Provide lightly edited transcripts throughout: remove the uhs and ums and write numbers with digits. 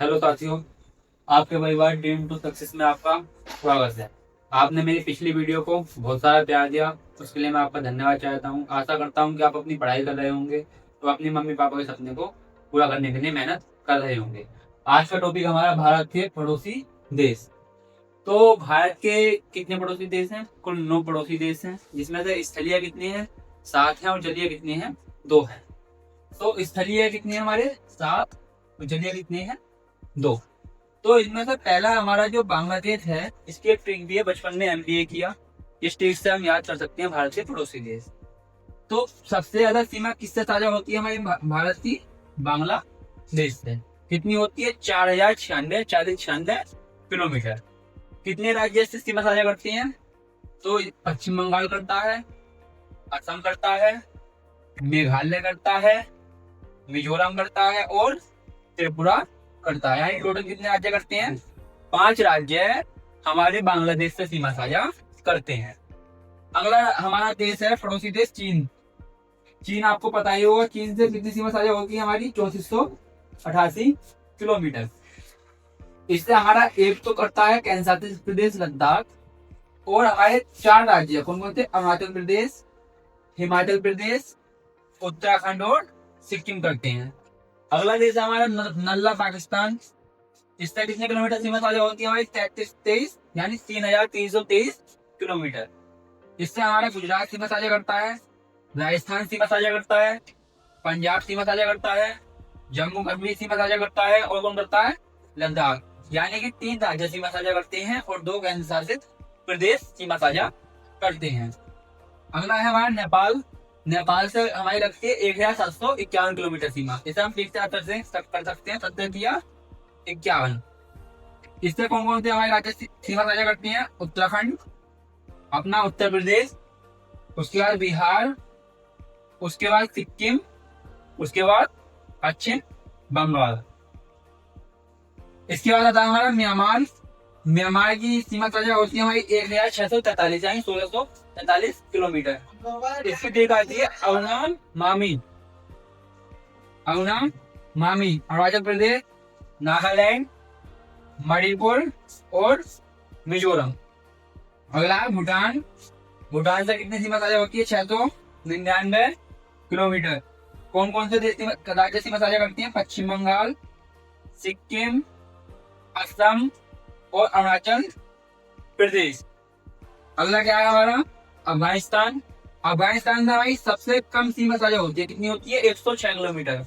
Hello साथियों, आपके परिवार ड्रीम टू सक्सेस में आपका स्वागत है। आपने मेरी पिछली वीडियो को बहुत सारा प्यार दिया, उसके लिए मैं आपका धन्यवाद चाहता हूँ। आशा करता हूँ कि आप अपनी पढ़ाई कर रहे होंगे तो अपनी मम्मी पापा के सपने को पूरा करने के लिए मेहनत कर रहे होंगे। आज का टॉपिक हमारा भारत के पड़ोसी देश। तो भारत के कितने पड़ोसी देश हैं? कुल 9 पड़ोसी देश हैं, जिसमें से स्थलीय कितने हैं? 7 हैं और जलीय कितने हैं? 2 हैं। तो स्थलीय कितने हैं हमारे? 7। और जलीय कितने हैं? 2। तो इनमें से पहला हमारा जो बांग्लादेश है, इसकी एक ट्रिक भी है, बचपन में एमबीए किया। इस ट्रिक से हम याद कर सकते हैं भारत के पड़ोसी देश। तो सबसे ज्यादा सीमा किससे साझा होती है हमारी भारत की? बांग्लादेश से। कितनी होती है? 4096 किलोमीटर। कितने राज्य से सीमा साझा करती हैं? तो पश्चिम बंगाल करता है, असम करता है, मेघालय करता है, मिजोरम करता है और त्रिपुरा करता है। यानी टोटल कितने राज्य करते हैं? 5 राज्य हमारे बांग्लादेश से सीमा साझा करते हैं। अगला हमारा देश है पड़ोसी देश चीन। चीन आपको पता ही होगा, चीन से कितनी सीमा साझा होती है हमारी? 3488 किलोमीटर। इससे हमारा एक तो करता है कैंसास प्रदेश, लद्दाख। और हमारे 4 राज्य कौन कौन से? अरुणाचल प्रदेश, हिमाचल प्रदेश, उत्तराखंड और सिक्किम करते हैं। अगला देश है हमारा नल्ला पाकिस्तान। इससे कितने किलोमीटर सीमा साझा होती है हमारी? 3323 यानी 3323 किलोमीटर। इससे हमारा गुजरात सीमा साझा करता है, राजस्थान सीमा साझा करता है, पंजाब सीमा साझा करता है, जम्मू कश्मीर सीमा साझा करता है और कौन करता है? लद्दाख। यानी कि 3 राज्य सीमा साझा करते हैं और 2 केंद्र शासित प्रदेश सीमा साझा करते हैं। अगला है हमारा नेपाल। नेपाल से हमारी लगती है 1751 किलोमीटर सीमा। इसे हम ठीक से कर सकते हैं 1751। इससे कौन कौन से हमारे राज्य सीमा साझा करती हैं? उत्तराखंड, अपना उत्तर प्रदेश, उसके बाद बिहार, उसके बाद सिक्किम, उसके बाद पश्चिम बंगाल। इसके बाद आता है हमारा म्यांमार। म्यांमार की सीमा साझा होती है हमारी 1643 यानी 1643 किलोमीटर। इसकी ठीक आती है अवनाम मामी। अवनाम मामी अरुणाचल प्रदेश, नागालैंड, मणिपुर और मिजोरम। अगला है भूटान। भूटान से कितनी सीमा साझा होती है? 699 किलोमीटर। कौन कौन से देश राज्य सीमा साझा करती हैं? पश्चिम बंगाल, सिक्किम, असम और अरुणाचल प्रदेश। अगला क्या है हमारा? अफगानिस्तान। अफगानिस्तान से हमारी सबसे कम सीमा साझा होती है। कितनी होती है? 106 किलोमीटर।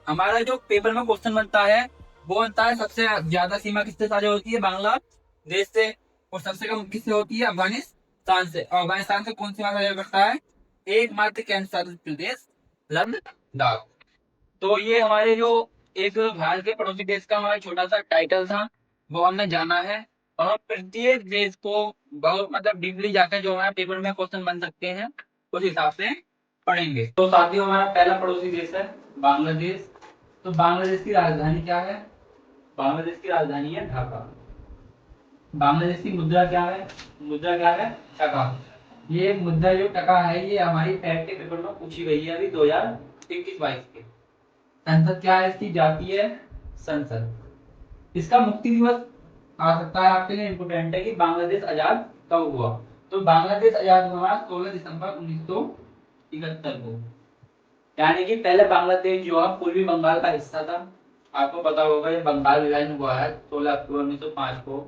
हमारा जो पेपर में क्वेश्चन बनता है वो बनता है सबसे ज्यादा सीमा किससे साझा होती है? बांग्लादेश से। और सबसे कम किससे होती है? अफगानिस्तान से। और अफगानिस्तान से कौन सीमा साझा करता है? एकमात्र केंद्र शासित प्रदेश लद्दाख। तो ये हमारे जो एक भारत के पड़ोसी देश का हमारा छोटा सा टाइटल था, वो हमने जाना है। और हम प्रत्येक देश को बहुत मतलब डीपली जाकर जो हमारे पेपर में क्वेश्चन बन सकते हैं उस हिसाब से पढ़ेंगे। तो साथियों, हमारा पहला पड़ोसी देश है बांग्लादेश। तो बांग्लादेश की राजधानी क्या है? बांग्लादेश की राजधानी है ढाका। बांग्लादेश की मुद्रा क्या है? मुद्रा क्या है? टका। ये मुद्रा जो टका है ये हमारी पैट के पेपर में पूछी गई है अभी 2021-22 के। संसद क्या है? इसकी जातीय संसद। इसका मुक्ति दिवस आ सकता है आपके लिए, इंपोर्टेंट है कि बांग्लादेश आजाद कब हुआ। तो बांग्लादेश आजाद हुआ 16 दिसंबर 1971 को। यानी कि पहले बांग्लादेश जो है पूर्वी बंगाल का हिस्सा था। आपको पता होगा ये बंगाल विभाजन हुआ है 16 अक्टूबर 1905 को।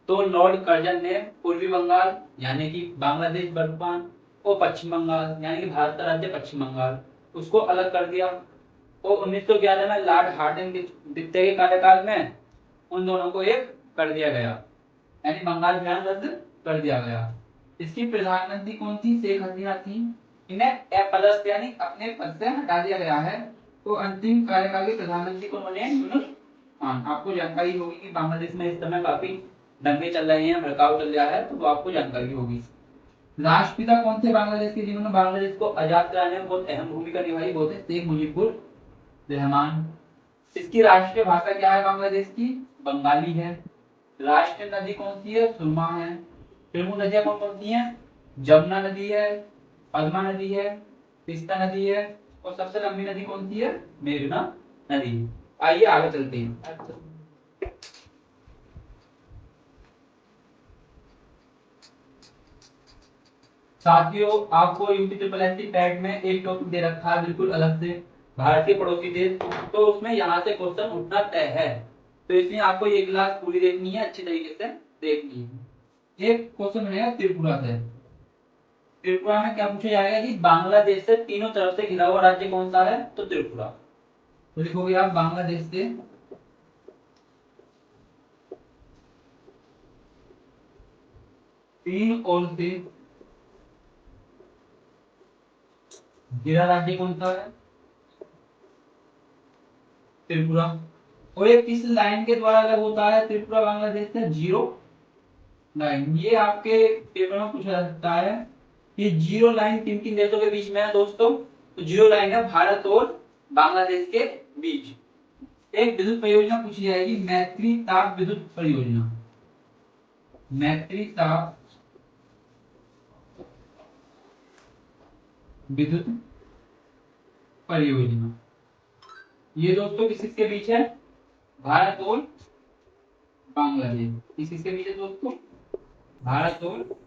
तो लॉर्ड कर्जन ने पूर्वी बंगाल यानी कि बांग्लादेश वर्तमान और पश्चिम बंगाल यानी कि भारत का राज्य पश्चिम बंगाल उसको अलग कर दिया। और 1911 में लॉर्ड द्वितीय के कार्यकाल में उन दोनों को एक कर दिया गया, यानी बंगाल विभाजन रद्द कर दिया गया। इसकी प्रधानमंत्री कौन थी? शेख हसीना थी। इन्हें अपदस्थ यानी अपने पद से हटा दिया गया है। तो अंतिम कार्यकाल के प्रधानमंत्री कौन बने? यूनुस खान। आपको जानकारी होगी कि बांग्लादेश में इस समय काफी दंगे चल रहे हैं, भड़काव चल रहा है, तो आपको जानकारी होगी। राष्ट्रपिता कौन थे बांग्लादेश के जिन्होंने बांग्लादेश को आजाद कराने में बहुत अहम भूमिका निभाई? वो थे शेख मुजीबुर रहमान। इसकी राष्ट्रीय भाषा क्या है? बांग्लादेश की बंगाली है। राष्ट्रीय नदी कौन सी है? सुरमा है। प्रमुख नदियां कौन कौन सी हैं? जमुना नदी है, पद्मा नदी है, तीस्ता नदी है और सबसे लंबी नदी कौन सी है? मेघना नदी। आइए आगे चलते हैं। साथियों, आपको यूपी ट्रिपल एस पैड में एक टॉपिक दे रखा है बिल्कुल अलग से, भारत के पड़ोसी देश। तो उसमें यहाँ से क्वेश्चन उठना तय है, तो इसलिए आपको ये क्लास पूरी देखनी है, अच्छी तरीके से देखनी है। एक क्वेश्चन रहेगा त्रिपुरा से। त्रिपुरा में क्या पूछा जाएगा कि बांग्लादेश से तीनों तरफ से घिरा हुआ राज्य कौन सा है, तो त्रिपुरा। तो लिखोगे आप बांग्लादेश से तीन ओर से घिरा राज्य कौन सा है, त्रिपुरा। और ये किस लाइन के द्वारा अलग होता है त्रिपुरा बांग्लादेश से, जीरो लाइन। ये आपके पेपर में पूछा जा सकता है कि जीरो लाइन किन किन देशों के बीच में है दोस्तों, तो जीरो लाइन है भारत और बांग्लादेश के बीच। एक विद्युत परियोजना पूछी जाएगी, मैत्री ताप विद्युत परियोजना। मैत्री ताप विद्युत परियोजना, ये दोस्तों किस किसके बीच है, भारत और बांग्लादेश। किस किसके बीच है दोस्तों, भारत और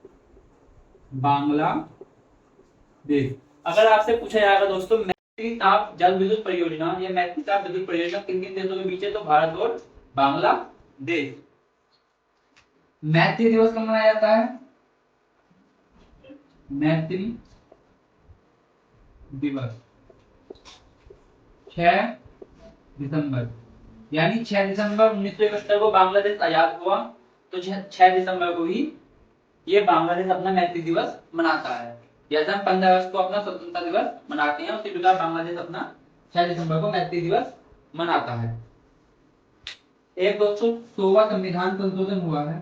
बांग्लादेश। अगर आपसे पूछा जाएगा दोस्तों मैत्री ताप जल विद्युत परियोजना, या मैत्री ताप विद्युत परियोजना किन किन देशों के बीच है, तो भारत और बांग्लादेश। मैत्री दिवस कब मनाया जाता है, मैत्री दिवस 6 दिसंबर, यानी 6 दिसंबर 1971 को बांग्लादेश आजाद हुआ, तो 6 दिसंबर को ही ये बांग्लादेश अपना मैत्री दिवस मनाता है। जैसे हम 15 अगस्त को अपना स्वतंत्रता दिवस मनाते हैं, उसी प्रकार बांग्लादेश अपना 6 दिसंबर को मैत्री दिवस मनाता है। एक दोस्तों 100वां संविधान संशोधन हुआ है,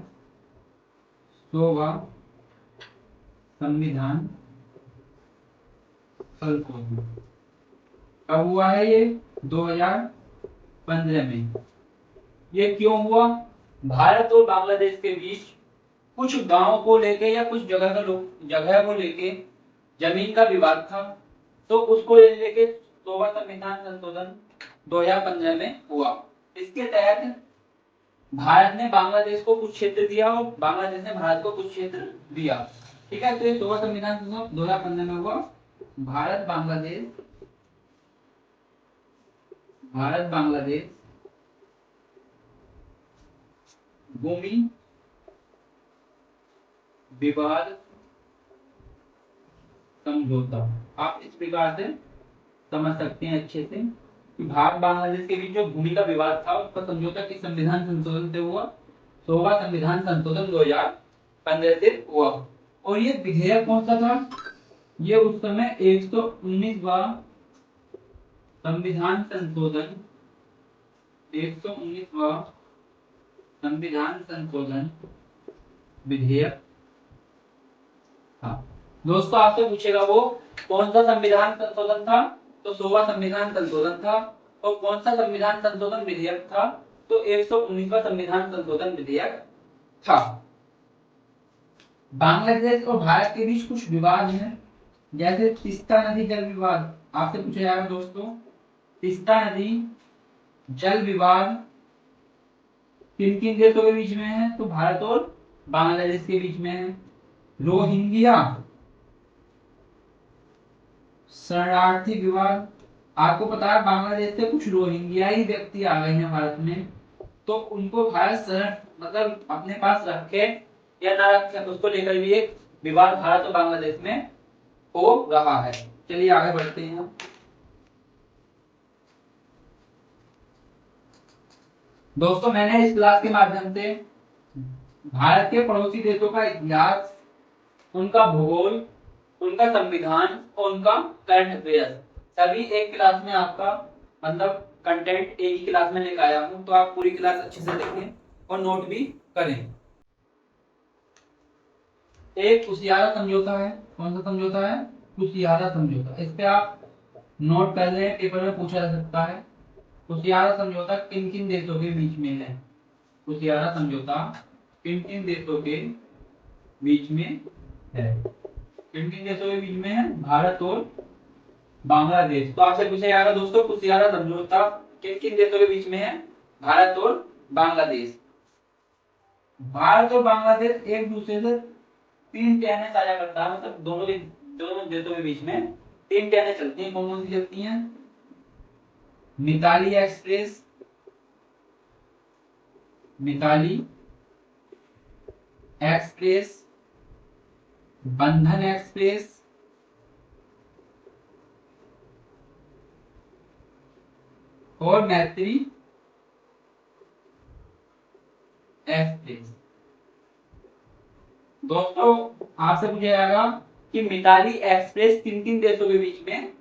100वां संविधान संशोधन कब हुआ है, ये 2015 में। ये क्यों हुआ, भारत और बांग्लादेश के बीच कुछ गांव को लेके या कुछ जगह को लेके जमीन का विवाद था, तो उसको लेके 100वां संविधान संशोधन 2015 में हुआ। इसके तहत भारत ने बांग्लादेश को कुछ क्षेत्र दिया और बांग्लादेश ने भारत को कुछ क्षेत्र दिया। ठीक है, तो ये 100वां संविधान संशोधन 2015 में हुआ। भारत बांग्लादेश भूमि विवाद समझौता, आप इस प्रकार से समझ सकते हैं अच्छे से कि भारत बांग्लादेश के बीच जो भूमि का विवाद था उसका समझौता किस संविधान संशोधन से हुआ, 100वां संविधान संशोधन 2015 से हुआ। और ये विधेयक कौन सा था, ये उस समय 119वां संविधान संशोधन 119वां संविधान संशोधन विधेयक था। दोस्तों आपसे पूछेगा वो कौन सा संविधान संशोधन था, तो 100वां संविधान संशोधन था। और कौन सा संविधान संशोधन विधेयक था, तो 119वां संविधान संशोधन विधेयक था। बांग्लादेश और भारत के बीच कुछ विवाद हैं, जैसे तीस्ता नदी जल विवाद। आपसे पूछा जाएगा दोस्तों, तीस्ता नदी जल विवाद किन किन देशों के बीच में है, तो भारत और बांग्लादेश के बीच में है। रोहिंग्या शरणार्थी विवाद, आपको पता है बांग्लादेश से कुछ रोहिंग्याई व्यक्ति आ गए हैं भारत में, तो उनको भारत शरण मतलब अपने पास रखे या ना रखे, उसको लेकर भी एक विवाद भारत और बांग्लादेश में हो रहा है। चलिए आगे बढ़ते हैं। दोस्तों मैंने इस क्लास के माध्यम से भारत के पड़ोसी देशों का इतिहास, उनका भूगोल, उनका संविधान और उनका करंट अफेयर्स सभी एक क्लास में आपका मतलब कंटेंट एक ही क्लास में लेकर आया हूं, तो आप पूरी क्लास अच्छे से देखें और नोट भी करें। एक कुशियारा समझौता है, कौन सा समझौता है, कुशियारा समझौता। इस पे आप नोट कर लें, पेपर में पूछा जा सकता है। कुशियारा समझौता किन किन देशों के बीच में है, कुशियारा समझौता किन किन देशों के बीच में है, किन किन देशों के बीच में है, भारत और बांग्लादेश। तो आपसे पूछा जाएगा दोस्तों कुशियारा समझौता किन किन देशों के बीच में है, भारत और बांग्लादेश। भारत और बांग्लादेश एक दूसरे से 3 ट्रेनें साझा करता है, मतलब दोनों देशों के बीच में 3 ट्रेनें चलती हैं। कौन कौन सी चलती हैं? मिताली एक्सप्रेस, मिताली एक्सप्रेस, बंधन एक्सप्रेस और मैत्री एक्सप्रेस। दोस्तों आपसे पूछा जाएगा कि मिताली एक्सप्रेस किन किन देशों के बीच में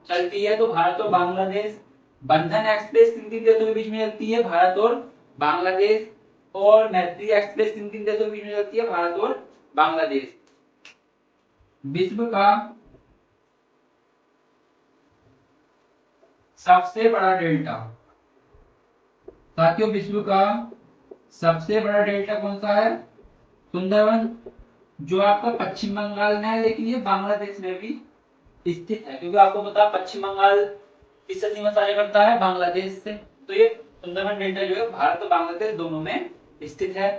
चलती है, तो भारत और बांग्लादेश। बंधन एक्सप्रेस किन किन देशों के बीच में चलती है? भारत और बांग्लादेश। और मैत्री एक्सप्रेस किन किन देशों के बीच में चलती है? भारत और बांग्लादेश। विश्व का सबसे बड़ा डेल्टा, साथियों विश्व का सबसे बड़ा डेल्टा कौन सा है? सुंदरवन, जो आपका पश्चिम बंगाल में है, लेकिन ये बांग्लादेश में भी स्थित है, क्योंकि आपको पता है पश्चिम बंगाल किससे सीमा साझा करता है? बांग्लादेश से। तो ये सुंदरबन डेल्टा जो है भारत और बांग्लादेश दोनों में स्थित है।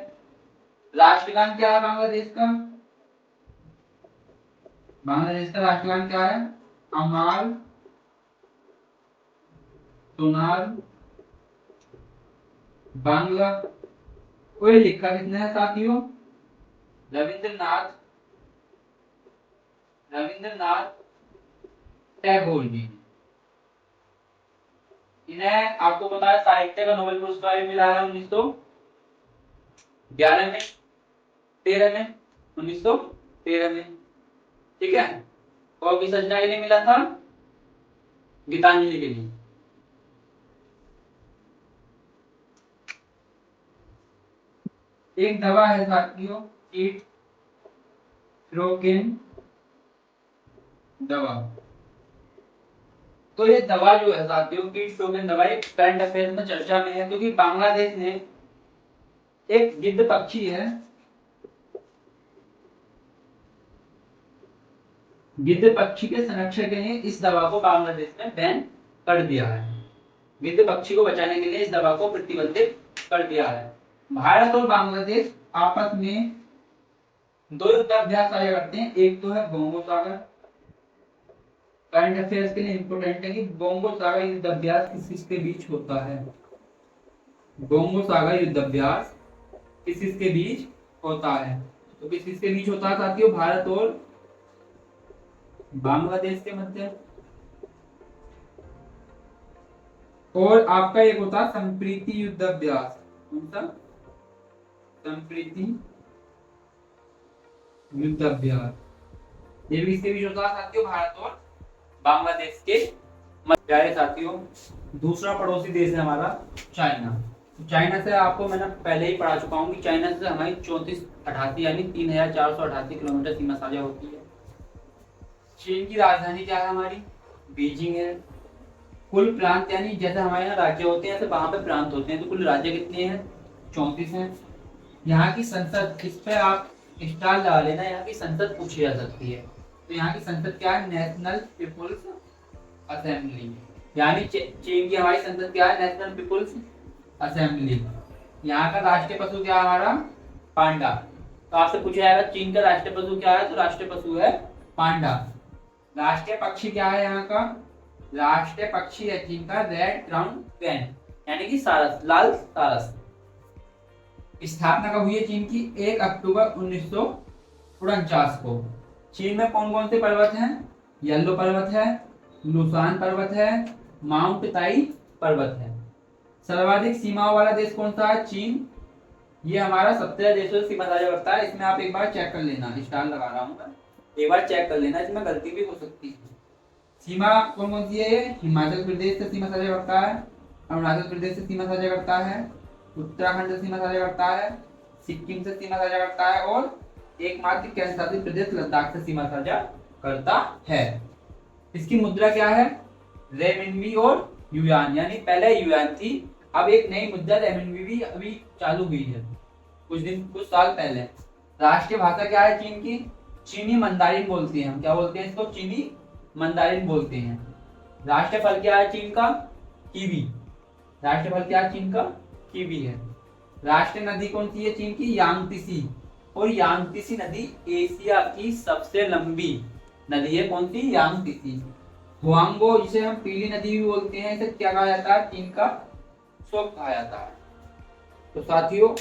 राष्ट्रगान क्या है बांग्लादेश का? बांग्लादेश का राष्ट्रगान क्या है? अमाल सोनार बांग्ला। और ये लिखा किसने है साथियों? रविंद्रनाथ टैगोर जी। इन्हें आपको पता है साहित्य का नोबेल पुरस्कार भी मिला है 1911 में, 13 में, 1913 में, ठीक है। और किस रचना के लिए मिला था? गीतांजलि के लिए। एक दवा है साथियों कीटरोकेन दवा। तो ये दवा जो है साथियों कीटरोकेन दवा एक करंट अफेयर में चर्चा में है, क्योंकि बांग्लादेश ने एक गिद्ध पक्षी है, गिद्ध पक्षी के संरक्षण के लिए इस दवा को बांग्लादेश में बैन कर दिया है। गिद्ध पक्षी को बचाने के लिए इस दवा को प्रतिबंधित कर दिया है। भारत और बांग्लादेश आपस में 2 युद्धाभ्यास साझा करते हैं। एक तो है बोंगो सागर, करंट अफेयर्स के लिए इंपोर्टेंट है कि बोंगो सागर युद्धाभ्यास किस किसके बीच होता है? बोंगो सागर युद्धाभ्यास किस किसके बीच होता है? तो किस किसके बीच होता है साथियों? भारत और बांग्लादेश के मध्य। और आपका एक होता है संप्रीति युद्धाभ्यास। कौन सा? संप्रीति युद्धाभ्यास। ये भी इसके बीच होता है साथियों, भारत और बांग्लादेश के मध्य। प्यारे साथियों दूसरा पड़ोसी देश है हमारा चाइना। चाइना से आपको मैंने पहले ही पढ़ा चुका हूँ कि चाइना से हमारी 3488 यानी 3488 किलोमीटर सीमा साझा होती है। चीन की राजधानी क्या है हमारी? बीजिंग है। कुल प्रांत यानी जैसे हमारे यहाँ राज्य होते हैं ऐसे वहां पे प्रांत होते हैं, तो कुल राज्य कितने हैं? 34 हैं। यहाँ की संसद, इस पे आप स्टार लगा लेना, यहाँ की संसद पूछी जा सकती है। तो यहाँ की संसद क्या है? National people's assembly. यानी चीन की हमारी संसद क्या है? National people's assembly. यहाँ का राष्ट्रीय पशु क्या है हमारा? पांडा। तो आपसे पूछा जाएगा चीन का राष्ट्रीय पशु क्या है? तो राष्ट्रीय पशु है पांडा। राष्ट्रीय पक्षी क्या है यहाँ का? राष्ट्रीय पक्षी है चीन का रेड क्राउन क्रेन, यानी कि सारस, लाल सारस। स्थापना कब हुई है चीन की? 1 अक्टूबर 1949 को। चीन में कौन कौन से पर्वत हैं? येलो पर्वत है, लुसान पर्वत है, माउंट ताई पर्वत है। सर्वाधिक सीमाओं वाला देश कौन सा है? चीन। ये हमारा 17 देशों से सीमा साझा करता है। इसमें आप एक बार चेक कर लेना, स्टार लगा रहा हूँ मैं, एक बार चेक कर लेना, इसमें गलती भी हो सकती है। सीमा कौन कौन सी है ये? हिमाचल प्रदेश से सीमा साझा करता है, अरुणाचल प्रदेश से सीमा साझा करता है, उत्तराखंड से सीमा साझा करता है, सिक्किम से सीमा साझा करता है और एकमात्र केंद्र शासित प्रदेश लद्दाख से सीमा साझा करता है। इसकी मुद्रा क्या है? रेमिनबी और युआन, यानी पहले युआन थी, अब एक नई मुद्रा रेमिनबी भी अभी चालू हुई है कुछ साल पहले। राष्ट्रीय भाषा क्या है चीन की? चीनी मंदारिन बोलते हैं हम। क्या बोलते हैं इसको? चीनी मंदारिन बोलते हैं। राष्ट्रीय फल क्या है चीन का? कीवी। राष्ट्रीय फल क्या है चीन का? कीवी है। राष्ट्रीय नदी कौन सी है चीन की? यांगत्सी। और यांगत्से नदी एशिया की सबसे लंबी नदी है। कौन सी? यांगत्से। हुआंगो जिसे हम पीली नदी भी बोलते हैं, इसे क्या कहा जाता है? चीन का शोक कहा जाता है। तो साथियों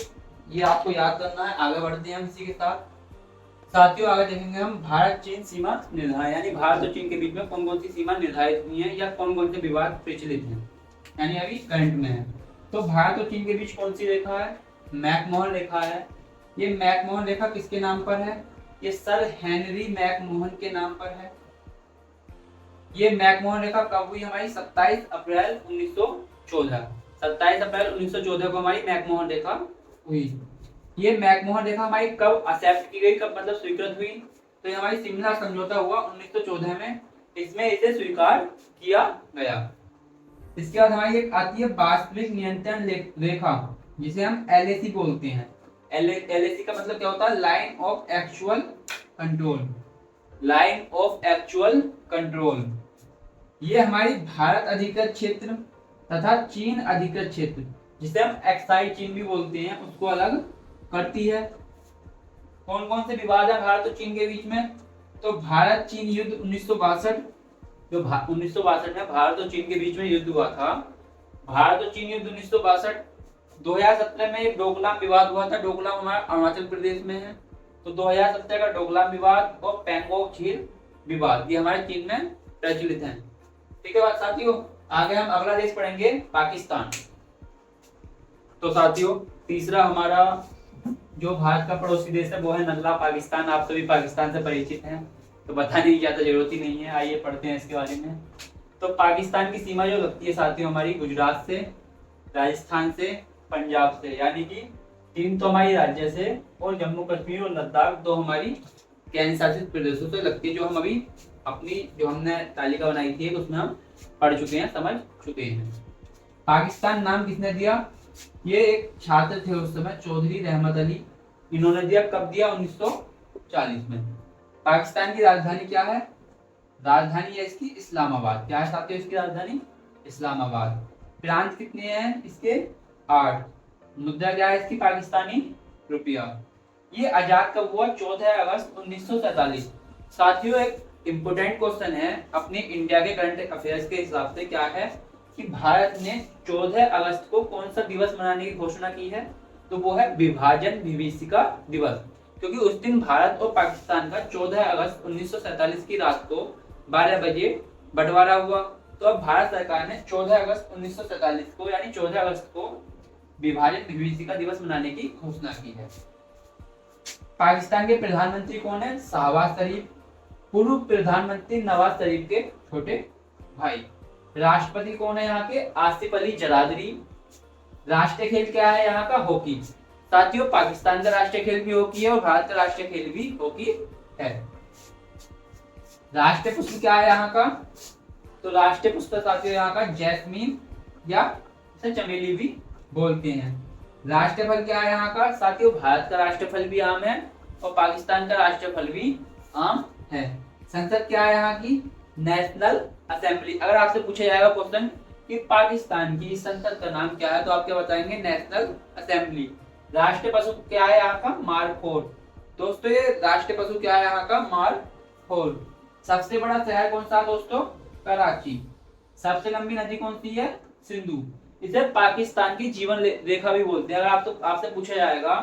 ये आपको याद करना है। आगे बढ़ते हैं हम इसी के साथ। साथियों आगे देखेंगे हम भारत चीन सीमा निर्धारण, यानी भारत और चीन के बीच में कौन कौन सी सीमा निर्धारित हुई है या कौन कौन से विवाद प्रचलित हैं, यानी अभी करंट में है। तो भारत और चीन के बीच कौन सी रेखा है? मैकमोहन रेखा है। ये मैकमोहन रेखा किसके नाम पर है? ये सर हेनरी मैकमोहन के नाम पर है। ये मैकमोहन रेखा कब हुई हमारी? 27 अप्रैल 1914। 27 अप्रैल 1914 को हमारी मैकमोहन रेखा हुई। ये मैकमोहन रेखा हमारी कब एक्सेप्ट की गई, कब मतलब स्वीकृत हुई? तो ये हमारी शिमला समझौता हुआ 1914 में, इसमें इसे स्वीकार किया गया। इसके बाद हमारी एक आती है वास्तविक नियंत्रण रेखा, जिसे हम एलएसी बोलते हैं। एलएसी का मतलब क्या होता है? Line of actual control. Line of actual control. ये हमारी भारत अधिकृत क्षेत्र तथा चीन अधिकृत क्षेत्र, जिसे हम एक्साई चीन भी बोलते हैं, उसको अलग करती है। कौन कौन से विवाद है भारत और चीन के बीच में? तो भारत चीन युद्ध 1962, जो 1962 में भारत और चीन के बीच में युद्ध हुआ था, भारत और चीन युद्ध 1962। 2017 में एक डोकलाम विवाद हुआ था। डोकलाम हमारा अरुणाचल प्रदेश में है। तो 2017 का डोकलाम विवाद और पैंगोंग झील विवाद ये हमारे चीन में प्रचलित हैं। ठीक है साथियों, आगे हम अगला देश पढ़ेंगे पाकिस्तान। तो साथियों तीसरा हमारा जो भारत का पड़ोसी देश है वो है नल्ला पाकिस्तान। आप सभी पाकिस्तान से परिचित हैं, तो बताने की ज्यादा जरूरत ही नहीं है। आइए पढ़ते हैं इसके बारे में। तो पाकिस्तान की सीमा जो लगती है साथियों हमारी गुजरात से, राजस्थान से, पंजाब से, यानी कि 3 तो हमारी राज्य से और जम्मू कश्मीर और लद्दाख 2 हमारी केंद्र शासित प्रदेशों से लगती है, जो हम अभी अपनी जो हमने तालिका बनाई थी उसमें हम पढ़ चुके हैं, समझ चुके हैं। पाकिस्तान नाम किसने दिया? ये एक छात्र थे उस समय, चौधरी रहमत अली। इन्होंने दिया। कब दिया? 1940 में। पाकिस्तान की राजधानी क्या है? राजधानी है इसकी इस्लामाबाद। क्या है साथियों इसकी राजधानी? इस्लामाबाद। प्रांत कितने हैं इसके? 8। मुद्रा क्या है इसकी? पाकिस्तानी रुपया। ये आजाद कब हुआ? 14 अगस्त 1947। साथियों एक इंपोर्टेंट क्वेश्चन है अपने इंडिया के करंट अफेयर्स के हिसाब से, क्या है कि भारत ने 14 अगस्त को कौन सा दिवस मनाने की घोषणा की है? तो वो है विभाजन विभीषिका दिवस, क्योंकि उस दिन भारत और पाकिस्तान का 14 अगस्त 1947 की रात को 12 बजे बंटवारा हुआ। तो अब भारत सरकार ने 14 अगस्त 1947 को यानी 14 अगस्त को विभाजन विभीषिका दिवस मनाने की घोषणा की है। पाकिस्तान के प्रधानमंत्री कौन है? शहबाज शरीफ, पूर्व प्रधानमंत्री नवाज शरीफ के छोटे भाई। राष्ट्रपति कौन है यहाँ के? आसिफ अली जरादरी। राष्ट्रीय खेल क्या है यहाँ का? हॉकी। साथियों पाकिस्तान का राष्ट्रीय खेल भी हॉकी है और भारत का राष्ट्रीय खेल भी हॉकी है। राष्ट्रीय पुष्प क्या है यहाँ का? तो राष्ट्रीय पुष्प साथियों यहाँ का जैस्मीन या इसे चमेली भी बोलते हैं। राष्ट्रीय फल क्या है यहाँ का? साथियों भारत का राष्ट्रीय फल भी आम है और पाकिस्तान का राष्ट्रीय फल भी आम है। संसद क्या है यहाँ की? National assembly. अगर आपसे पूछा जाएगा क्वेश्चन कि पाकिस्तान की संसद का नाम क्या है, तो आप क्या बताएंगे? National assembly. राष्ट्रीय पशु क्या है यहाँ का? मारखोर। दोस्तों ये राष्ट्रीय पशु क्या है यहाँ का? मारखोर। सबसे बड़ा शहर कौन सा दोस्तों? कराची। सबसे लंबी नदी कौन सी है? सिंधु। इसे पाकिस्तान की जीवन रेखा भी बोलते हैं। अगर आपसे पूछा जाएगा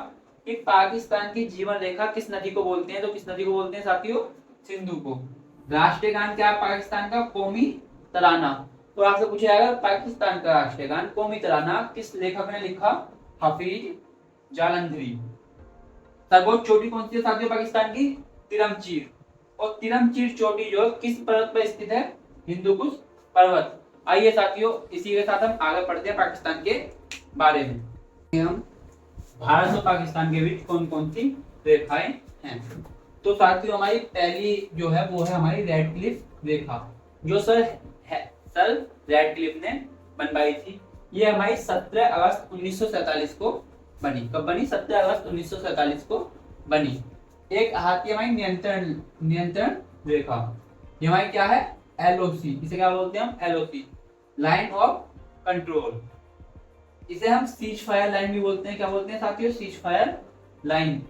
कि पाकिस्तान की जीवन रेखा किस नदी को बोलते हैं, तो किस नदी को बोलते हैं साथियों? सिंधु को। राष्ट्रीय गान क्या है पाकिस्तान का? कौमी तराना। तो आपसे पूछा जाएगा पाकिस्तान का राष्ट्रीय गान कौमी तराना किस लेखक ने लिखा? हफीज जालंधरी। सर्वोच्च चोटी कौन सी है साथियों पाकिस्तान की? तिरमचीर। और तिरमचीर चोटी जो किस पर्वत पर स्थित है? हिंदुकुश पर्वत। आइए साथियों इसी के साथ हम आगे पढ़ते हैं पाकिस्तान के बारे में। हम भारत और पाकिस्तान के बीच कौन कौन सी रेखाएं हैं। तो साथियों हमारी पहली जो है वो है हमारी रेडक्लिफ रेखा, जो सर रेडक्लिफ ने बनवाई थी। ये हमारी 17 अगस्त 1947 को बनी। कब बनी? 17 अगस्त 1947 को बनी। एक आती है हमारी नियंत्रण रेखा। ये हमारी क्या है? एलओसी। इसे क्या बोलते हैं हम? LOC, line of control. इसे हम सीज फायर लाइन भी बोलते हैं। क्या बोलते हैं साथियों? Cease fire line.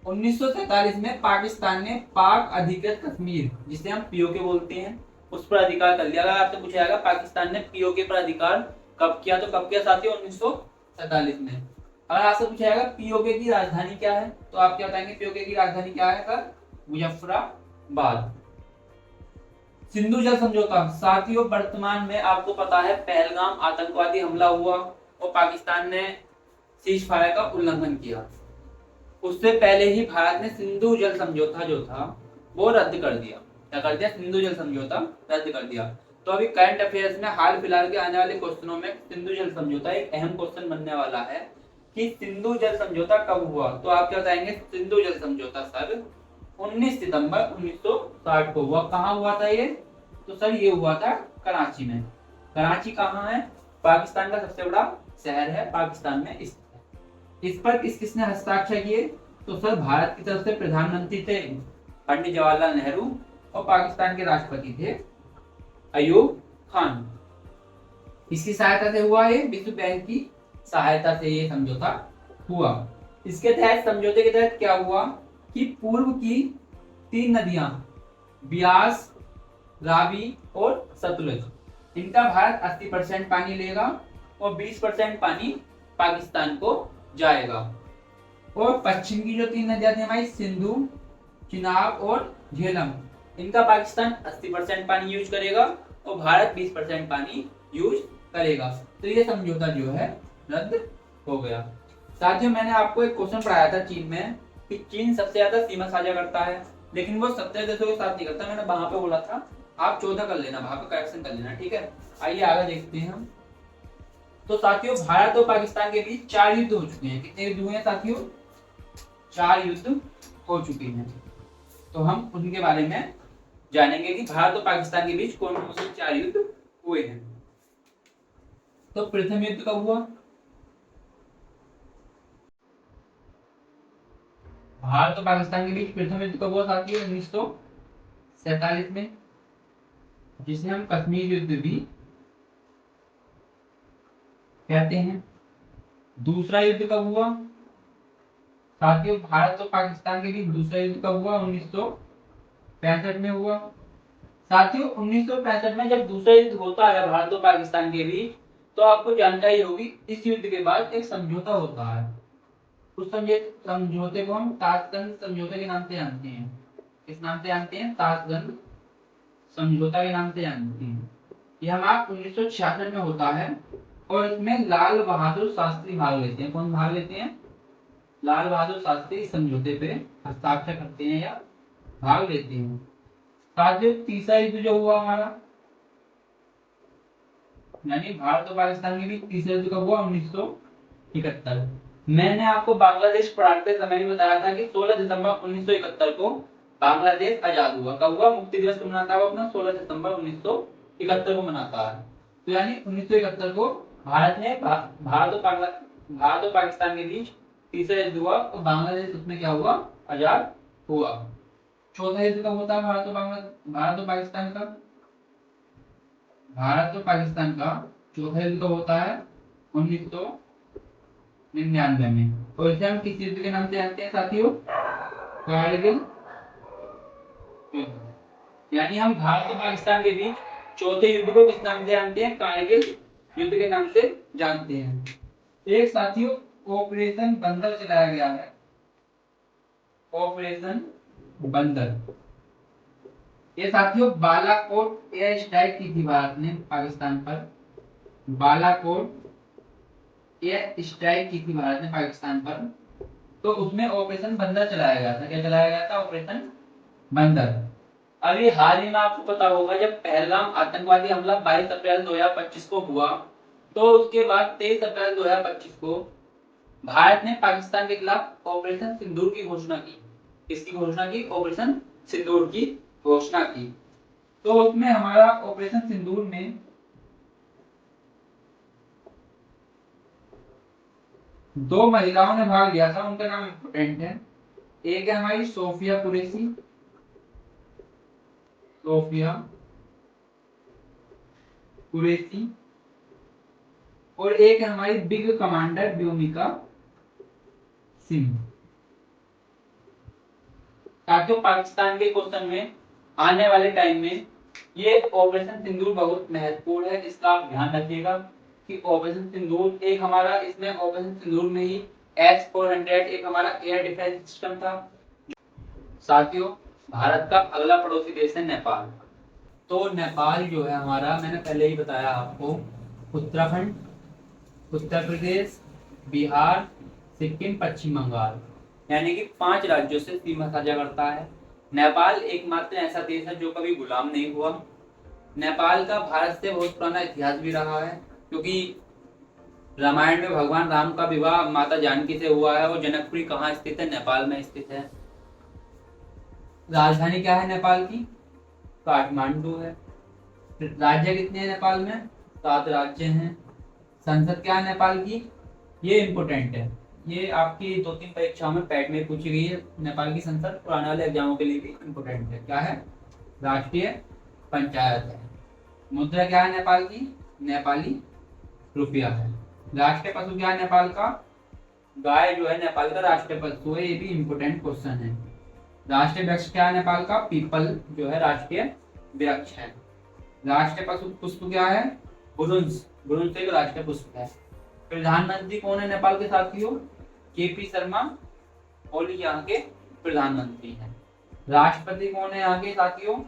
1947 में पाकिस्तान ने पाक अधिकृत कश्मीर, जिसे हम पीओके बोलते हैं, उस पर अधिकार कर लिया। अगर आपसे पूछा जाएगा पाकिस्तान ने पीओके पर अधिकार कब किया, तो कब किया साथियों? 1947 में। अगर आपसे पूछा जाएगा पीओके की राजधानी क्या है, तो आप क्या बताएंगे? पीओके की राजधानी क्या है सर? मुजफ्फराबाद। सिंधु जल समझौता साथियों, वर्तमान में आपको पता है पहलगाम आतंकवादी हमला हुआ और पाकिस्तान ने सीज फायर का उल्लंघन किया। उससे पहले ही भारत ने सिंधु जल समझौता जो था वो रद्द कर दिया। क्या कर दिया? सिंधु जल समझौता रद्द कर दिया। तो अभी करंट अफेयर्स में हाल फिलहाल के आने वाले क्वेश्चनों में सिंधु जल समझौता एक अहम क्वेश्चन बनने वाला है कि सिंधु जल समझौता कब हुआ। तो आप क्या बताएंगे? सिंधु जल समझौता सर 19 सितंबर 1960 को हुआ। कहाँ हुआ था ये? तो सर ये हुआ था कराची में। कराची कहाँ है? पाकिस्तान का सबसे बड़ा शहर है, पाकिस्तान में स्थित है। इस पर किसने हस्ताक्षर किए? तो सर भारत की तरफ से प्रधानमंत्री थे पंडित जवाहरलाल नेहरू और पाकिस्तान के राष्ट्रपति थे अयूब खान। इसकी सहायता से हुआ ये, विश्व बैंक की सहायता से ये समझौता हुआ। इसके तहत समझौते के तहत क्या हुआ कि पूर्व की 3 नदियां ब्यास, रावी और सतलुज, इनका भारत 80% पानी लेगा और 20% पानी पाकिस्तान को जाएगा। और पश्चिम की जो 3 नदियां थी हमारी सिंधु, चिनाब और झेलम, इनका पाकिस्तान 80% पानी यूज करेगा और भारत 20% पानी यूज करेगा। तो ये समझौता जो है रद्द हो गया। साथियों, मैंने आपको एक क्वेश्चन पढ़ाया था चीन में कि चीन सबसे ज्यादा सीमा साझा करता है, लेकिन वो 70 देशों के साथ नहीं करता। मैंने वहां पे बोला था आप 14 कर लेना, वहां पे करेक्शन कर लेना, ठीक है। आइए आगे देखते हैं हम। तो साथियों, भारत और पाकिस्तान के बीच 4 युद्ध हो चुके हैं। कितने युद्ध हुए हैं साथियों? 4 युद्ध हो चुके हैं। तो हम उनके बारे में जानेंगे कि भारत और पाकिस्तान के बीच कौन कौन से 4 युद्ध हुए हैं। तो प्रथम युद्ध कब हुआ? भारत और पाकिस्तान के बीच प्रथम युद्ध कब हुआ साथियों? 1947 में, जिसे हम कश्मीर युद्ध भी कहते हैं। दूसरा युद्ध कब हुआ साथियों? भारत और पाकिस्तान के बीच दूसरा युद्ध कब हुआ? 1965 में हुआ। साथियों, 1965 में जब दूसरा युद्ध होता है भारत और पाकिस्तान के बीच, तो आपको जानकारी होगी इस युद्ध के बाद एक समझौता होता है। उस समझौते को हम ताशकंद समझौते के नाम से जानते हैं। किस नाम से जानते हैं? ताशकंद समझौता के नाम से जानते हैं। यह हमारा 1966 में होता है और इसमें लाल बहादुर शास्त्री भाग लेते हैं। कौन भाग लेते हैं? लाल बहादुर शास्त्री इस समझौते पे हस्ताक्षर करते हैं या भाग लेते हैं। साथियों, तीसरा युद्ध जो हुआ हमारा, यानी भारत और पाकिस्तान के बीच तीसरा युद्ध कब हुआ? 1971। मैंने आपको बांग्लादेश पढ़ाते समय भी बताया था कि 16 दिसंबर 1971 को बांग्लादेश आजाद हुआ। कब हुआ? मुक्ति दिवस मनाता है अपना 16 दिसंबर 1971 को मनाता है। तो यानी 1971 को भारत और पाकिस्तान के बीच तीसरा युद्ध हुआ और बांग्लादेश उसमें क्या हुआ? आजाद हुआ। चौथा युद्ध कब होता है भारत और पाकिस्तान का? भारत और पाकिस्तान का चौथा युद्ध कब होता है? 1999 में। और इसे हम किस युद्ध के नाम से जानते हैं साथियों? कारगिल युद्ध। यानी हम भारत और पाकिस्तान के बीच चौथे युद्ध को किस नाम से जानते हैं? कारगिल युद्ध के नाम से जानते हैं। एक साथियों, ऑपरेशन बंदर चलाया गया है। ऑपरेशन बंदर, ये साथियों बालाकोट एयर स्ट्राइक की थी भारत ने पाकिस्तान पर। बालाकोट एयर स्ट्राइक की थी भारत ने पाकिस्तान पर, तो उसमें ऑपरेशन बंदर चलाया गया था। क्या चलाया गया था? ऑपरेशन बंदर। अभी हाल ही में आपको पता होगा जब पहलगाम आतंकवादी हमला 22 अप्रैल 2025 को हुआ, तो उसके बाद 23 अप्रैल 2025 को भारत ने पाकिस्तान के खिलाफ ऑपरेशन सिंदूर की घोषणा की। इसकी घोषणा की? ऑपरेशन सिंदूर की घोषणा की। तो उसमें हमारा ऑपरेशन सिंदूर में 2 महिलाओं ने भाग लिया था, उनका नाम इंपॉर्टेंट है। एक है हमारी सोफिया कुरैशी, सोफिया कुरैशी, और एक है हमारी बिग कमांडर व्योमिका सिंह। साथियों पाकिस्तान के क्वेश्चन में आने वाले टाइम में ये ऑपरेशन सिंदूर बहुत महत्वपूर्ण है, इसका आप ध्यान रखिएगा कि ऑपरेशन सिंदूर एक हमारा इसमें ऑपरेशन सिंदूर में ही S-400 एक हमारा एयर डिफेंस सिस्टम था। साथियों भारत का अगला पड़ोसी देश है नेपाल। तो नेपाल जो है हमारा, मैंने पहले ही बताया आपको, उत्तराखंड, उत्तर प्रदेश, बिहार, सिक्किम, पश्चिम बंगाल यानी कि 5 राज्यों से सीमा साझा करता है। नेपाल एकमात्र ऐसा देश है जो कभी गुलाम नहीं हुआ। नेपाल का भारत से बहुत पुराना इतिहास भी रहा है, क्योंकि रामायण में भगवान राम का विवाह माता जानकी से हुआ है। और जनकपुरी कहाँ स्थित है? नेपाल में स्थित है। राजधानी क्या है नेपाल की? काठमांडू है। राज्य कितने हैं नेपाल में? 7 राज्य हैं। संसद क्या है नेपाल की? ये इम्पोर्टेंट है, ये आपकी 2-3 परीक्षाओं में पैट में पूछी गई है। नेपाल की संसद पुराने वाले एग्जामों के लिए भी इम्पोर्टेंट है। क्या है? राष्ट्रीय पंचायत है। मुद्रा क्या है नेपाल की? नेपाली रुपया है। राष्ट्रीय पशु क्या है नेपाल का? गाय जो है नेपाल का राष्ट्रीय पशु है, ये भी इम्पोर्टेंट क्वेश्चन है। राष्ट्रीय वृक्ष क्या है नेपाल का? पीपल जो है राष्ट्रीय वृक्ष है। राष्ट्रीय पशु पुष्प क्या है? बुरुंश, बुरुंश एक राष्ट्रीय पुष्प है। प्रधानमंत्री कौन है नेपाल के साथियों? केपी शर्मा ओली यहाँ के प्रधानमंत्री हैं। राष्ट्रपति कौन है यहाँ के साथियों?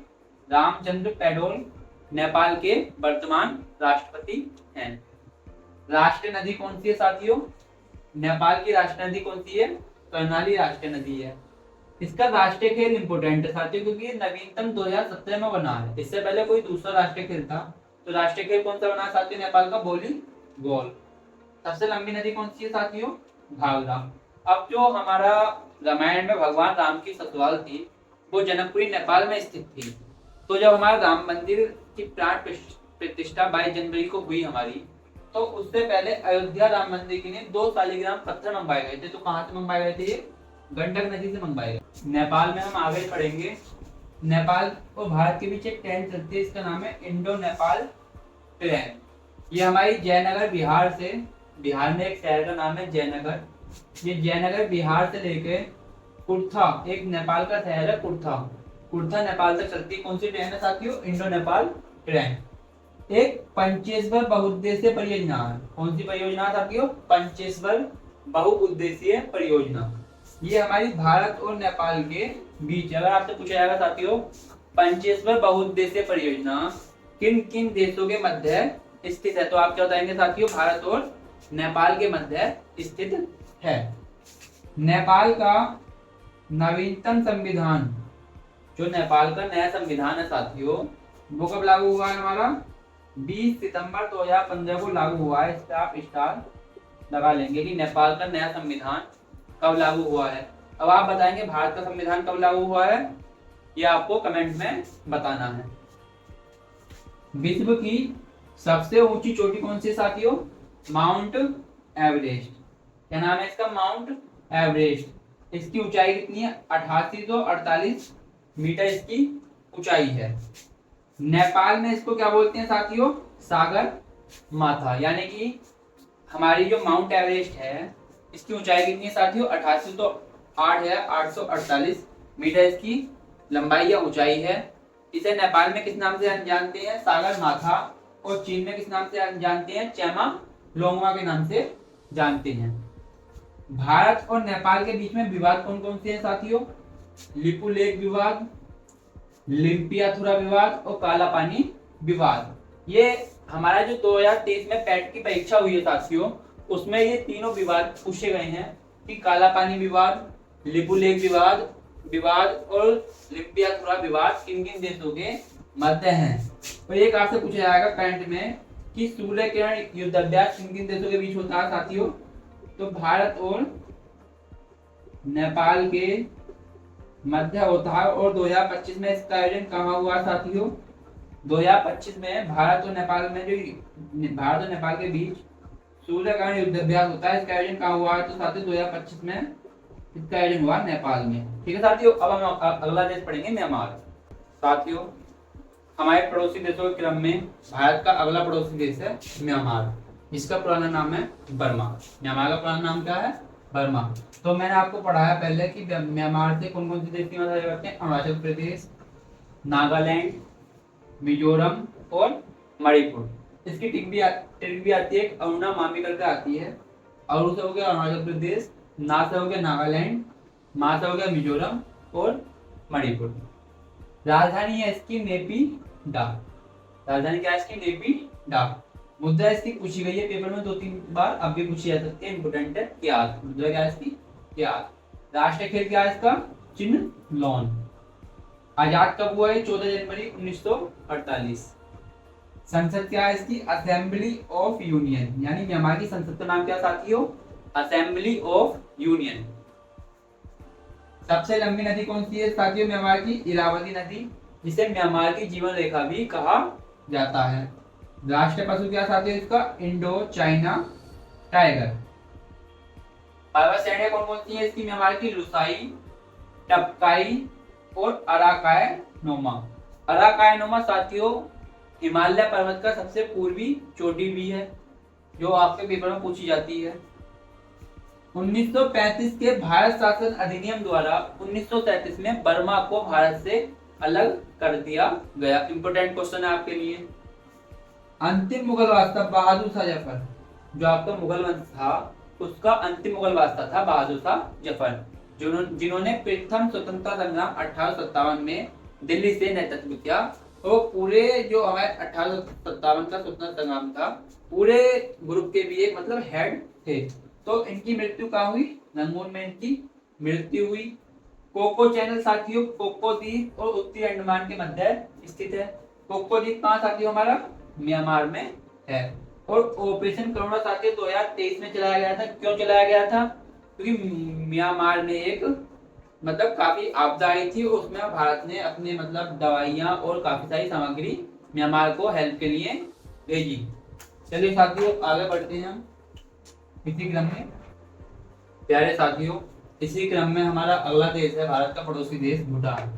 रामचंद्र पैडोल नेपाल के वर्तमान राष्ट्रपति हैं। राष्ट्रीय नदी कौन सी है साथियों? नेपाल की राष्ट्रीय नदी कौन सी है? कर्णाली राष्ट्रीय नदी है। इसका राष्ट्रीय खेल इंपोर्टेंट है साथियों, क्योंकि ये नवीनतम 2017 में बना है। इससे पहले कोई दूसरा राष्ट्रीय खेल था। तो राष्ट्रीय खेल कौन सा बना है साथियों नेपाल का? वॉलीबॉल। सबसे लंबी नदी कौन सी है साथियों? घाघरा। अब जो हमारा रामायण में भगवान राम की ससुराल थी वो जनकपुरी नेपाल में स्थित थी। तो जब हमारा राम मंदिर की प्राण प्रतिष्ठा 22 जनवरी को हुई हमारी, तो उससे पहले अयोध्या राम मंदिर के लिए 2 शालिग्राम पत्थर मंगवाए गए थे। तो कहाँ से मंगवाए गए थे? ये गंडक नदी से मंगवाए गए। नेपाल में हम आगे पढ़ेंगे। नेपाल और भारत के बीच एक ट्रेन चलती है, इसका नाम है इंडो नेपाल ट्रेन। ये हमारी जयनगर बिहार से, बिहार में एक शहर का नाम है जयनगर, ये जयनगर बिहार से लेके कुर्था, एक नेपाल का शहर है कुर्था, कुर्था नेपाल तक चलती है। कौन सी ट्रेन है साथियों? Indo Nepal train. एक पंचेश्वर बहुउद्देशीय परियोजना है। कौन सी परियोजना साथियों? पंचेश्वर बहुउद्देशीय परियोजना। ये हमारी भारत और नेपाल के बीच, अगर आपसे पूछा जाएगा साथियों पंचेश्वर बहुउद्देशीय परियोजना किन किन देशों के मध्य स्थित है, तो आप क्या बताएंगे साथियों? भारत और नेपाल के मध्य स्थित है। नेपाल का नवीनतम संविधान, जो नेपाल का नया संविधान है साथियों, वो कब लागू हुआ है? हमारा 20 सितंबर 2015 को लागू हुआ है। इस पे आप स्टार लगा लेंगे कि नेपाल का नया संविधान कब लागू हुआ है। अब आप बताएंगे भारत का संविधान कब लागू हुआ है, ये आपको कमेंट में बताना है। विश्व की सबसे ऊंची चोटी कौन सी है साथियों? Mount Everest. क्या नाम है इसका? Mount Everest. इसकी ऊंचाई कितनी है? 8848 मीटर इसकी ऊंचाई है। नेपाल में इसको क्या बोलते हैं साथियों? सागर माथा। यानी कि हमारी जो माउंट एवरेस्ट है इसकी ऊंचाई कितनी है साथियों? 8808 है, 848 मीटर इसकी लंबाई या ऊंचाई है। इसे नेपाल में किस नाम से जानते हैं? सागर माथा। और चीन में किस नाम से जानते हैं? चेमा लोंगवा के नाम से जानते हैं। भारत और नेपाल के बीच में विवाद कौन कौन से हैं साथियों? लिपू लेक विवाद, लिम्पियाथुरा विवाद और काला पानी विवाद। ये हमारा जो 2023 में पैट की परीक्षा हुई है साथियों, उसमें ये तीनों विवाद पूछे गए हैं कि काला पानी विवाद, लिपू लेक विवाद और लिम्पियाथुरा विवाद किन किन देशों के मध्य हैं। तो एक आपसे पूछा जाएगा करंट में कि सूर्य किरण युद्धाभ्यास किन किन देशों के बीच होता है साथियों? तो भारत और नेपाल के मध्य होता है। और 2025 में इसका आयोजन कहाँ हुआ साथियों? 2025 में भारत और नेपाल में, जो भारत और नेपाल के बीच सूर्यग्रहण युद्धाभ्यास होता है, इसका आयोजन कहाँ हुआ है? तो साथियों 2025 में इसका आयोजन हुआ नेपाल में। ठीक है साथियों, अब हम अगला देश पढ़ेंगे म्यांमार। साथियों हमारे पड़ोसी देशों के क्रम में भारत का अगला पड़ोसी देश है म्यांमार, जिसका पुराना नाम है बर्मा। म्यांमार का पुराना नाम क्या है? बर्मा। तो मैंने आपको पढ़ाया पहले कि म्यांमार से कौन कौन से देश सीमा साझा करते हैं, अरुणाचल प्रदेश, नागालैंड, मिजोरम और मणिपुर। इसकी टिक भी आती है, अरुणा मामी करके आती है। अरु से हो गया अरुणाचल प्रदेश, ना से हो गया नागालैंड, मा से हो गया मिजोरम और मणिपुर। राजधानी है इसकी नेपिडा। राजधानी क्या है इसकी, नेपिडा। मुद्रा इसकी पूछी गई है पेपर में 2-3 बार, अब भी पूछी जा सकती है, इंपोर्टेंट है। क्या मुद्रा क्या है इसकी, क्या। राष्ट्रीय खेल क्या है इसका, चिन्ह लॉन। आजाद कब हुआ है, 14 जनवरी 1948। संसद क्या है इसकी, असेंबली ऑफ यूनियन, यानी म्यांमार की संसद का नाम क्या साथियों, असेंबली ऑफ यूनियन। सबसे लंबी नदी कौन सी है साथियों म्यांमार की, इरावती नदी, जिसे म्यांमार की जीवन रेखा भी कहा जाता है। राष्ट्रीय पशु क्या साथियों इसका, इंडो चाइना टाइगर। पर्वत श्रेणियां कौन कौन सी है इसकी म्यांमार की, लुसाई, टपकाई और अराकाय नोमा। अराकाय नोमा साथियों हिमालय पर्वत का सबसे पूर्वी चोटी भी है, जो आपके पेपर में पूछी जाती है। 1935 के भारत शासन अधिनियम द्वारा 1937 में बर्मा को भारत से अलग कर दिया गया। इंपोर्टेंट क्वेश्चन है आपके लिए। अंतिम मुगल बादशाह बहादुर शाह जफर, जो आपका मुगल वंश था उसका अंतिम मुगल बादशाह था बहादुर शाह जफर, जिन्होंने प्रथम स्वतंत्रता संग्राम 1857 में दिल्ली से नेतृत्व किया। तो पूरे जो हमारे 1857 का स्वतंत्रता संग्राम था, पूरे ग्रुप के भी एक मतलब हेड थे। तो इनकी मृत्यु कहाँ हुई, रंगून में इनकी मृत्यु हुई। कोको चैनल साथियों कोको द्वीप और उत्तरी अंडमान के मध्य स्थित है। कोको द्वीप कहाँ साथियों हमारा, म्यांमार में है। और ऑपरेशन करुणा साथियों 2023 में चलाया गया था। क्यों चलाया गया था, क्योंकि म्यांमार में एक मतलब काफी आपदा आई थी, उसमें भारत ने अपने मतलब दवाइयां और काफी सारी सामग्री म्यांमार को हेल्प के लिए भेजी। चलिए साथियों आगे बढ़ते हैं हम इसी क्रम में। प्यारे साथियों इसी क्रम में हमारा अगला देश है भारत का पड़ोसी देश भूटान।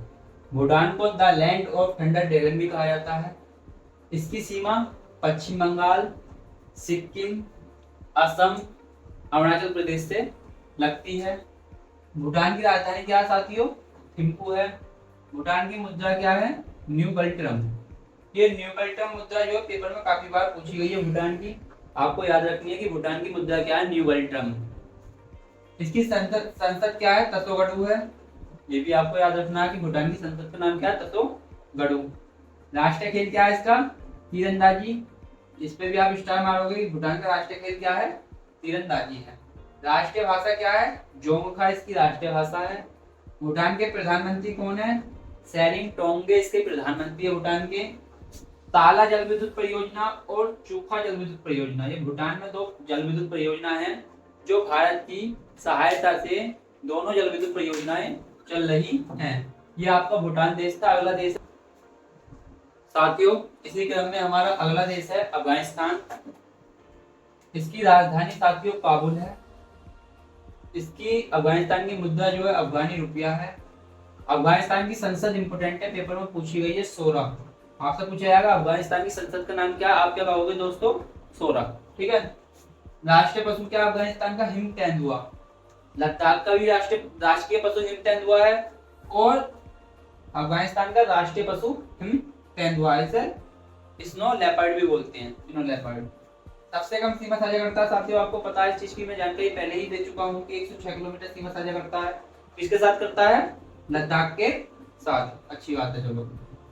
भूटान को the land of thunder dragon भी कहा जाता है। इसकी सीमा पश्चिम बंगाल, सिक्किम, असम, अरुणाचल प्रदेश से लगती है। भूटान की राजधानी क्या है साथियों, थिम्पू है। भूटान की मुद्रा क्या है, न्यू गल्ट्रम। ये न्यू गल्ट्रम मुद्रा जो पेपर में काफी बार पूछी गई है भूटान की, आपको याद रखनी है कि भूटान की मुद्रा क्या है, न्यू गल्ट्रम। इसकी संसद क्या है, तसोगढ़ है। ये भी आपको याद रखना है कि भूटान की संसद का नाम क्या है, तसोगढ़। राष्ट्रीय खेल क्या है इसका, तीरंदाजी। इस पे भी आप स्टार मारोगे। भूटान का राष्ट्रीय खेल क्या है, तीरंदाजी है। राष्ट्रीय भाषा क्या है, जोंगखा इसकी राष्ट्रीय भाषा है। भूटान के प्रधानमंत्री कौन है, सेरिंग टोंगे इसके प्रधानमंत्री है भूटान के। ताला जल विद्युत परियोजना और चूखा जल विद्युत परियोजना, ये भूटान में 2 जल विद्युत परियोजना है जो भारत की सहायता से दोनों जल विद्युत परियोजनाएं चल रही हैं। ये आपका भूटान देश था। अगला देश साथियों इसी क्रम में हमारा अगला देश है अफगानिस्तान। इसकी राजधानी साथियों काबुल है। इसकी अफगानिस्तान की मुद्रा जो है अफगानी रुपया है। अफगानिस्तान की संसद इंपोर्टेंट है, पेपर में पूछी गई है, सोरा। आपसे पूछा जाएगा अफगानिस्तान की संसद का नाम क्या, आप क्या कहोगे दोस्तों, सोरा। ठीक है। राष्ट्रीय पशु क्या अफगानिस्तान का, हिम तेंदुआ। लद्दाख का भी राष्ट्रीय पशु हिम तेंदुआ है और अफगानिस्तान का राष्ट्रीय पशु हिम तेंदुआ है। इसे स्नो लेपर्ड भी बोलते हैं, स्नो लेपर्ड। सबसे कम सीमा साझा करता है साथियों, आपको पता है इस चीज की मैं जानकारी पहले ही दे चुका हूँ कि 106 किलोमीटर सीमा साझा करता है। किसके साथ करता है, लद्दाख के साथ। अच्छी बात है। चलो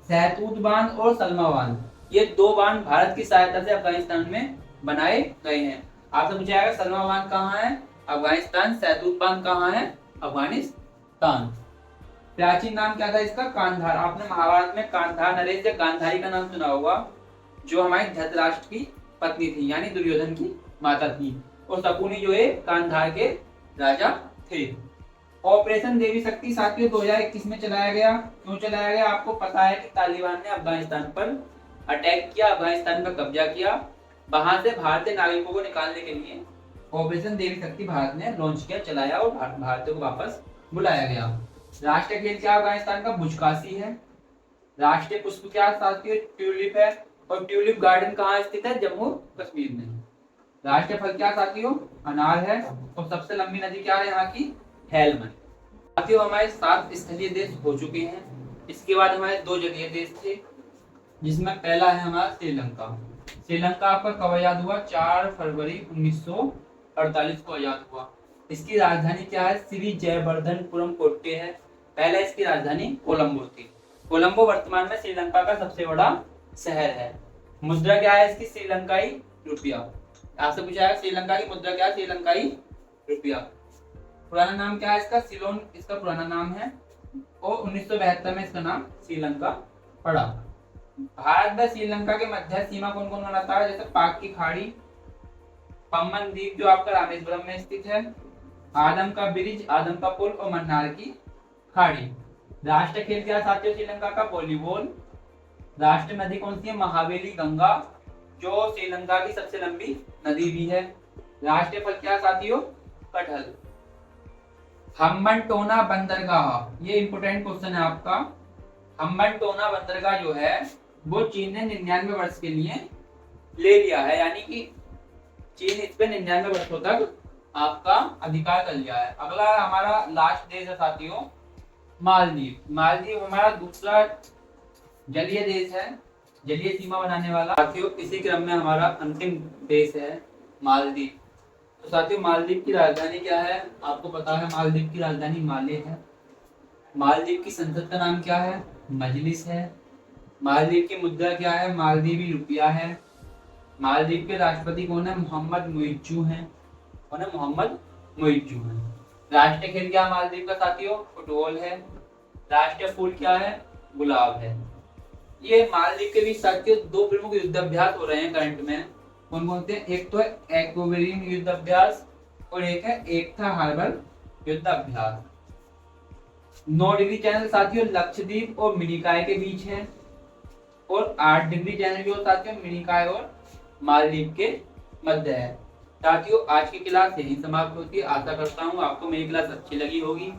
सहतूत बांध और सलमा बांध, ये 2 बांध भारत की सहायता से अफगानिस्तान में बनाए गए हैं। आपसे पूछा जाएगा सलमा बांध कहाँ है, अफगानिस्तान। सहतूत बांध कहाँ है, अफगानिस्तान। प्राचीन नाम क्या था इसका, कांधार। आपने महाभारत में कांधार नरेश या गांधारी का नाम सुना होगा, जो हमारी धृतराष्ट्र की पत्नी थी, यानी दुर्योधन की माता थी। और शकुनी जो है कांधार के राजा थे। ऑपरेशन देवी शक्ति साथियों 2021 में चलाया गया। क्यों चलाया गया, आपको पता है कि तालिबान ने अफगानिस्तान पर अटैक किया, अफगानिस्तान पर कब्जा किया। वहां से भारतीय नागरिकों को निकालने के लिए ऑपरेशन देवी शक्ति भारत ने लॉन्च किया, चलाया और भारतीयों को वापस बुलाया गया। राष्ट्रीय खेल क्या अफगानिस्तान का, बुचकाशी है। राष्ट्रीय पुष्प क्या साथियों, ट्यूलिप है। और ट्यूलिप गार्डन कहाँ स्थित है, जम्मू कश्मीर में। राष्ट्रीय फल क्या साथियों, अनार है। और सबसे लंबी नदी क्या है यहाँ की, हेलमंड। साथियों हमारे 7 स्थलीय देश हो चुके हैं। इसके बाद हमारे 2 जलीय देश थे, जिसमें पहला है हमारा श्रीलंका। श्रीलंका आपका कब आजाद हुआ, 4 फरवरी 1948 को आजाद हुआ। इसकी राजधानी क्या है, श्री जयवर्धनपुरम कोट्टे है। पहले इसकी राजधानी कोलंबो थी। कोलंबो वर्तमान में श्रीलंका का सबसे बड़ा शहर है। मुद्रा क्या है इसकी, श्रीलंकाई रुपया। आपसे पूछा है श्रीलंका की मुद्रा क्या है, श्रीलंकाई रुपया। पुराना नाम क्या है इसका, सिलोन इसका पुराना नाम है। और 1972 में इसका नाम श्रीलंका पड़ा। भारत व श्रीलंका के मध्य सीमा कौन कौन बनाता है, जैसे पाक की खाड़ी, पम्बन द्वीप जो आपका रामेश्वरम में स्थित है, आदम का ब्रिज, आदम का पुल और मन्नार की खाड़ी। राष्ट्रीय खेल क्या साथियों श्रीलंका का, वॉलीबॉल। राष्ट्रीय नदी कौन सी है, महावेली गंगा, जो श्रीलंका की सबसे लंबी नदी भी है। राष्ट्रीय फल क्या साथियों, कटहल। हम्बनटोना बंदरगाह, ये इंपोर्टेंट क्वेश्चन है आपका। हम्बनटोना बंदरगाह जो है वो चीन ने 99 वर्ष के लिए ले लिया है, यानी कि चीन इस पे 99 वर्षों तक आपका अधिकार कर लिया है। अगला हमारा लास्ट देश है साथियों, मालदीव। मालदीव हमारा दूसरा जलीय देश है, जलीय सीमा बनाने वाला। साथियों इसी क्रम में हमारा अंतिम देश है मालदीव। तो साथियों मालदीव की राजधानी क्या है, आपको पता है मालदीव की राजधानी माले है। मालदीव की संसद का नाम क्या है, मजलिस है। मालदीव की मुद्रा क्या है, मालदीवी रुपया है। मालदीव के राष्ट्रपति कौन है, मोहम्मद मुइज्जू हैं। कौन है, मोहम्मद मुइज्जू हैं। राष्ट्रीय खेल क्या है मालदीव का साथियों, फुटबॉल है। राष्ट्रीय फूल क्या है, गुलाब है। ये मालदीव के बीच साथियों 2 प्रमुख युद्धाभ्यास हो रहे हैं करंट में। कौन कौन से, एक तो है एक्वेरियन युद्धाभ्यास और एक है एकता हार्बर युद्धाभ्यास। 9 डिग्री चैनल साथियों लक्षद्वीप और मिनिकॉय के बीच है। और 8 डिग्री चैनल जो साथियों मिनिकॉय और मालदीव के मध्य है। साथियों आज की क्लास यही समाप्त होती है। आशा करता हूँ आपको मेरी क्लास अच्छी लगी होगी।